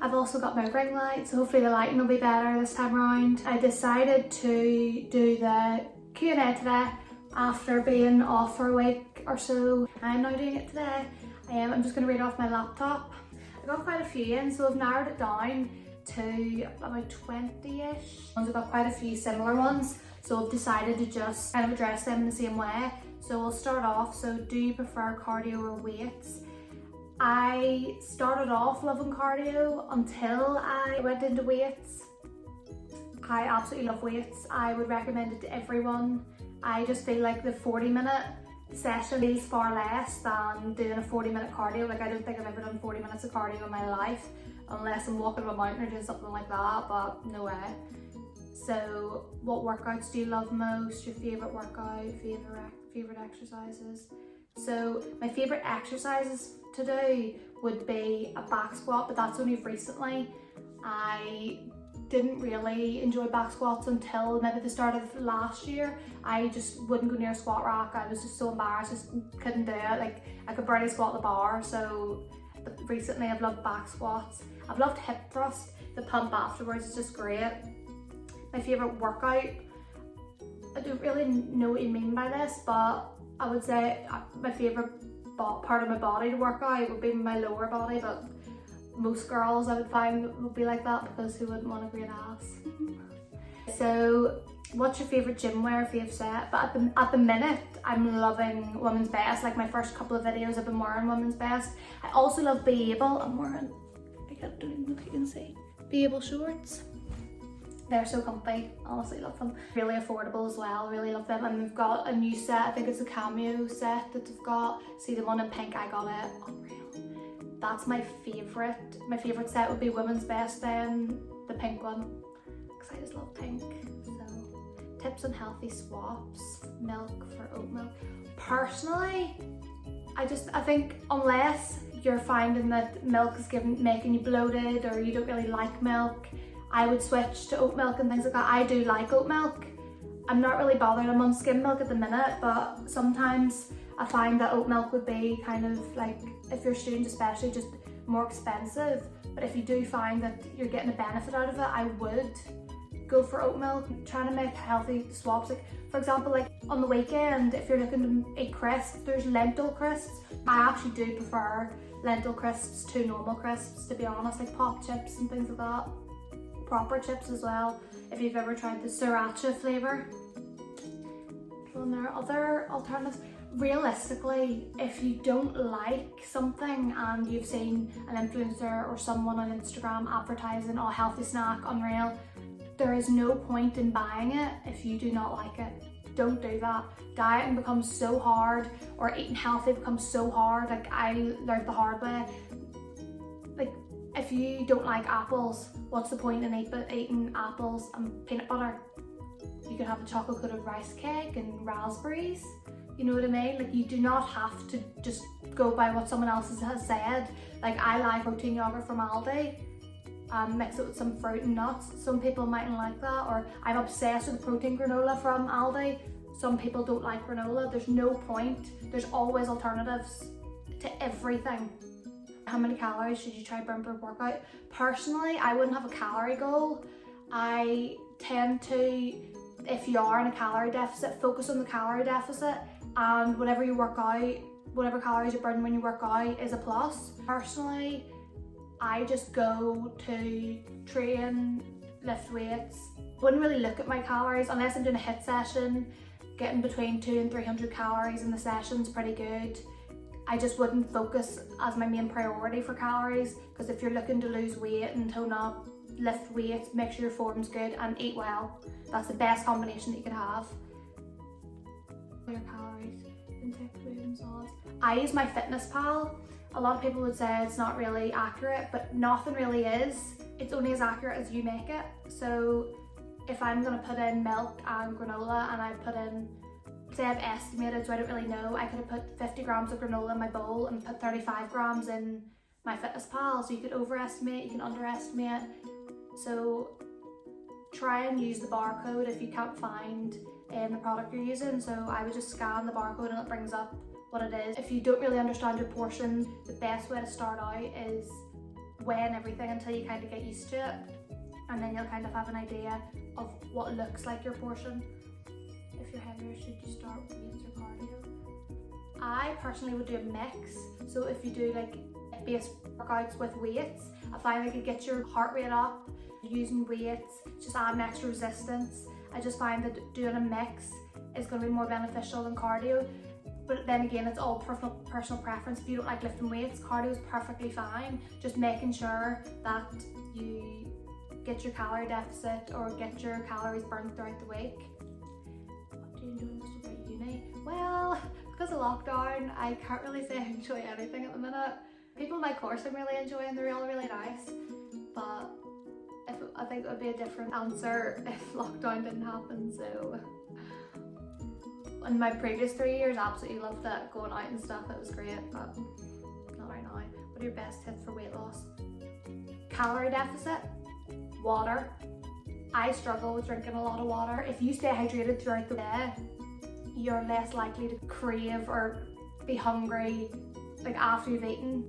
I've also got my ring light, so hopefully the lighting will be better this time around. I decided to do the Q&A today after being off for a week or so. I'm now doing it today. I'm just going to read off my laptop. I got quite a few in, so I've narrowed it down to about 20-ish. I've got quite a few similar ones, so I've decided to just kind of address them in the same way. So we'll start off. So do you prefer cardio or weights? I started off loving cardio until I went into weights. I absolutely love weights. I would recommend it to everyone. I just feel like the 40-minute session feels far less than doing a 40-minute cardio. Like, I don't think I've ever done 40 minutes of cardio in my life, unless I'm walking up a mountain or doing something like that, but no way. So what workouts do you love most? Your favourite workout, favourite exercises? So my favourite exercises to do would be a back squat, but that's only recently. I didn't really enjoy back squats until maybe the start of last year. I just wouldn't go near a squat rack. I was just so embarrassed, just couldn't do it. Like, I could barely squat the bar. So recently I've loved back squats. I've loved hip thrust. The pump afterwards is just great. My favourite workout, I don't really know what you mean by this, but I would say my favourite part of my body to work out would be my lower body, but most girls I would find would be like that, because who wouldn't want a great ass? So what's your favourite gym wear, fave set? But at the minute I'm loving women's best. Like, my first couple of videos I've been wearing women's best. I also love Be Able. I'm wearing, I don't even know if you can see, Be Able shorts. They're so comfy, honestly love them. Really affordable as well, really love them. And they've got a new set, I think it's a cameo set that they've got. See the one in pink, I got it, unreal. That's my favourite. My favourite set would be women's best then, the pink one, because I just love pink. So, tips on healthy swaps, milk for oat milk. Personally, I think unless you're finding that milk is making you bloated, or you don't really like milk, I would switch to oat milk and things like that. I do like oat milk. I'm not really bothered. I'm on skim milk at the minute, but sometimes I find that oat milk would be kind of like, if you're a student especially, just more expensive. But if you do find that you're getting a benefit out of it, I would go for oat milk. Trying to make healthy swaps. Like, for example, like on the weekend, if you're looking to eat crisps, there's lentil crisps. I actually do prefer lentil crisps to normal crisps, to be honest, like pop chips and things like that. Proper chips as well, if you've ever tried the sriracha flavour. And there are other alternatives. Realistically, if you don't like something and you've seen an influencer or someone on Instagram advertising a healthy snack, unreal, there is no point in buying it if you do not like it. Don't do that. Dieting becomes so hard, or eating healthy becomes so hard. Like, I learned the hard way. Like, if you don't like apples, what's the point in eating apples and peanut butter? You could have a chocolate coated rice cake and raspberries. You know what I mean? Like, you do not have to just go by what someone else has said. Like, I like protein yogurt from Aldi. Mix it with some fruit and nuts. Some people mightn't like that. Or I'm obsessed with protein granola from Aldi. Some people don't like granola. There's no point. There's always alternatives to everything. How many calories should you try burn per workout? Personally, I wouldn't have a calorie goal. I tend to, if you are in a calorie deficit, focus on the calorie deficit, and whatever you work out, whatever calories you burn when you work out is a plus. Personally, I just go to train, lift weights. Wouldn't really look at my calories unless I'm doing a HIIT session. Getting between 200 and 300 calories in the session's pretty good. I just wouldn't focus as my main priority for calories, because if you're looking to lose weight and tone up, lift weights, make sure your form's good, and eat well. That's the best combination that you could have. Your calories, intake food and solids. I use my Fitness Pal. A lot of people would say it's not really accurate, but nothing really is. It's only as accurate as you make it. So if I'm gonna put in milk and granola, and I put in, say I've estimated, so I don't really know, I could have put 50 grams of granola in my bowl and put 35 grams in my Fitness Pal. So you could overestimate, you can underestimate. So try and use the barcode if you can't find the product you're using. So I would just scan the barcode and it brings up what it is. If you don't really understand your portion, the best way to start out is weighing everything until you kind of get used to it, and then you'll kind of have an idea of what looks like your portion. If you're heavier, should you start with weights or cardio? I personally would do a mix. So if you do like base workouts with weights, I find like it gets your heart rate up. Using weights, just adding extra resistance. I just find that doing a mix is going to be more beneficial than cardio. But then again, it's all personal preference. If you don't like lifting weights, cardio is perfectly fine. Just making sure that you get your calorie deficit or get your calories burned throughout the week. What do you enjoy most about uni? Well, because of lockdown, I can't really say I enjoy anything at the minute. People in my course I'm really enjoying, they're all really nice. But I think it would be a different answer if lockdown didn't happen, so. In my previous 3 years, I absolutely loved it, going out and stuff, it was great, but not right now. What are your best tips for weight loss? Calorie deficit, water. I struggle with drinking a lot of water. If you stay hydrated throughout the day, you're less likely to crave or be hungry like after you've eaten.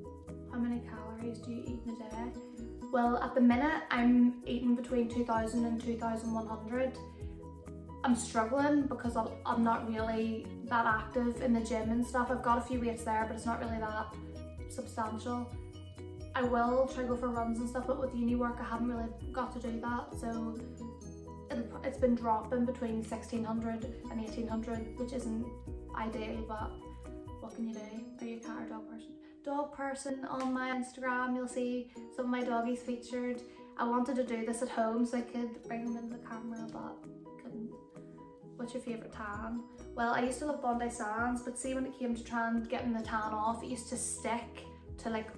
How many calories do you eat in a day? Well, at the minute, I'm eating between 2,000 and 2,100. I'm struggling because I'm not really that active in the gym and stuff. I've got a few weights there, but it's not really that substantial. I will try to go for runs and stuff, but with uni work, I haven't really got to do that. So it's been dropping between 1,600 and 1,800, which isn't ideal, but what can you do? Are you a cat or dog person? Dog person. On my Instagram, you'll see some of my doggies featured. I wanted to do this at home so I could bring them into the camera, but couldn't. What's your favourite tan? Well, I used to love Bondi Sands, but see when it came to trying getting the tan off, it used to stick to like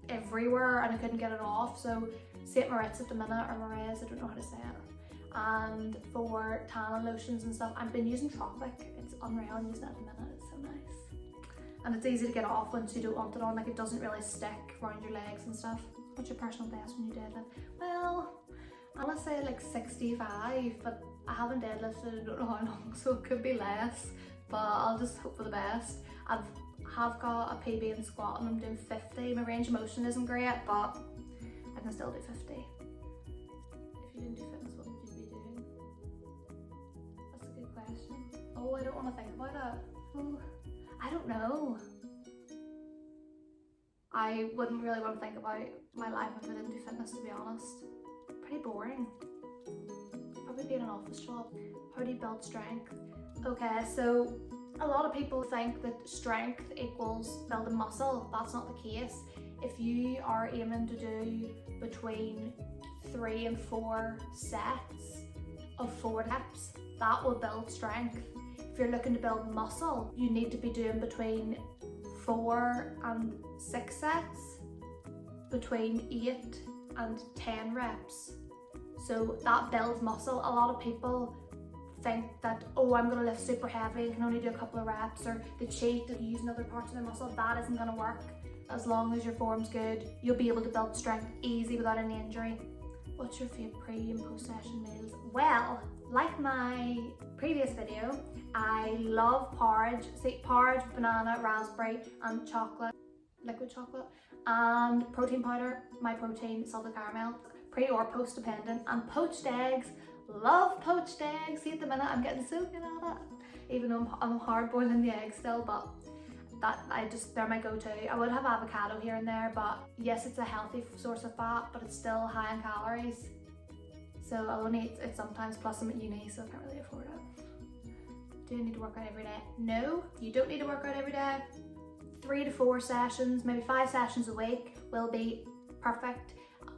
everywhere and I couldn't get it off. So St. Moritz at the minute, or Moretz, I don't know how to say it. And for tan lotions and stuff, I've been using Tropic. It's unreal, I'm using it at the minute, it's so nice. And it's easy to get off once you don't want it on, like it doesn't really stick around your legs and stuff. What's your personal best when you deadlift? Well, I want to say like 65, but I haven't deadlifted, I don't know how long, so it could be less, but I'll just hope for the best. I have got a PB in squat and I'm doing 50. My range of motion isn't great, but I can still do 50. If you didn't do fitness, what would you be doing? That's a good question. Oh, I don't want to think about it. Oh, I don't know. I wouldn't really want to think about my life if I didn't do fitness, to be honest. Pretty boring. Probably be in an office job. How do you build strength? Okay, so a lot of people think that strength equals building muscle. That's not the case. If you are aiming to do between 3 and 4 sets of 4 reps, that will build strength. If you're looking to build muscle, you need to be doing between 4 and 6 sets, between 8 and 10 reps. So that builds muscle. A lot of people think that, oh, I'm going to lift super heavy and can only do a couple of reps, or they cheat and use other parts of their muscle. That isn't going to work. As long as your form's good, you'll be able to build strength easy without any injury. What's your favourite pre and post session meals? Well, like my previous video, I love porridge. See, porridge, banana, raspberry and chocolate, liquid chocolate, and protein powder, my protein, salted caramel, pre or post dependent, and poached eggs. Love poached eggs. See, at the minute I'm getting so good at it, even though I'm hard boiling the eggs still, but they're my go-to. I would have avocado here and there, but yes, it's a healthy source of fat, but it's still high in calories. So I'll only eat it sometimes, plus I'm at uni, so I can't really afford it. Do you need to work out every day? No, you don't need to work out every day. 3 to 4 sessions, maybe 5 sessions a week will be perfect.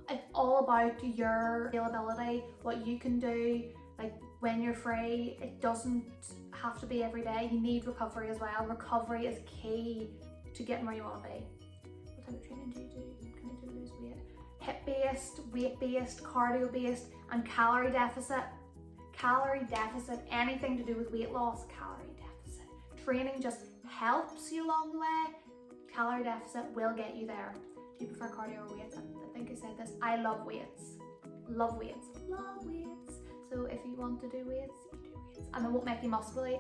It's all about your availability, what you can do, like when you're free. It doesn't have to be every day. You need recovery as well. Recovery is key to getting where you want to be. What type of training do you do? Can you do lose weight? Hip-based, weight-based, cardio-based, and calorie deficit. Calorie deficit, anything to do with weight loss, calorie deficit. Training just helps you along the way. Calorie deficit will get you there. Do you prefer cardio or weights? I think I said this. I love weights. Love weights. Love weights. So if you want to do weights, you do weights. weights and they won't make you muscly.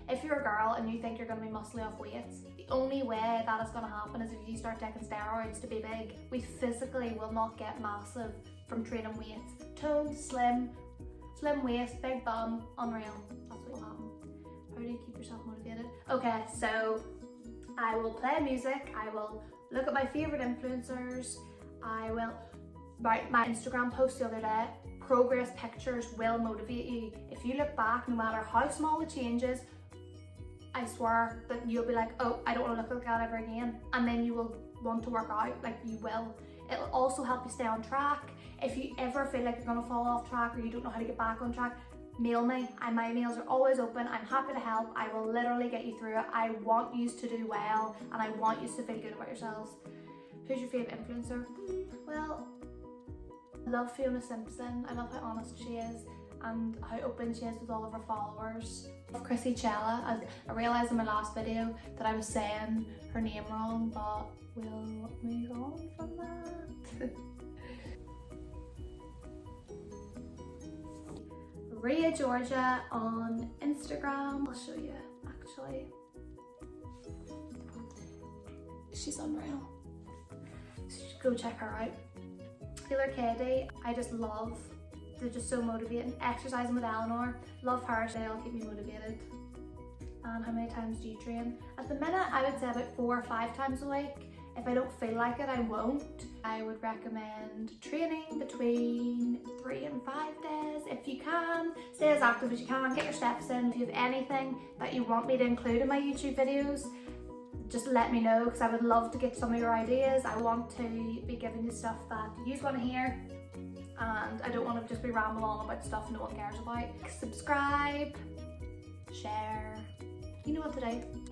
If you're a girl and you think you're going to be muscly off weights, the only way that is going to happen is if you start taking steroids to be big. We physically will not get massive from training weights. Toned, slim waist, big bum, unreal. That's what will happen. How do you keep yourself motivated? Okay, so I will play music, I will look at my favourite influencers, I will write my Instagram post the other day. Progress pictures will motivate you. If you look back, no matter how small the change is, I swear that you'll be like, oh, I don't want to look like that ever again. And then you will want to work out, like you will. It'll also help you stay on track. If you ever feel like you're going to fall off track or you don't know how to get back on track, mail me. And my mails are always open. I'm happy to help. I will literally get you through it. I want you to do well and I want you to feel good about yourselves. Who's your favourite influencer? Well, I love Fiona Simpson. I love how honest she is and how open she is with all of her followers. I love Chrissy Chella. I realised in my last video that I was saying her name wrong, but we'll move on from that. Ria Georgia on Instagram. I'll show you actually. She's unreal. So you should go check her out. Taylor Katie, I just love. They're just so motivating. Exercising with Eleanor, love her, they'll keep me motivated. And how many times do you train? At the minute, I would say about 4 or 5 times a week. If I don't feel like it, I won't. I would recommend training between 3 and 5 days. If you can, stay as active as you can, get your steps in. If you have anything that you want me to include in my YouTube videos, just let me know because I would love to get some of your ideas. I want to be giving you stuff that you want to hear and I don't want to just be rambling on about stuff no one cares about. Subscribe, share, you know what to do.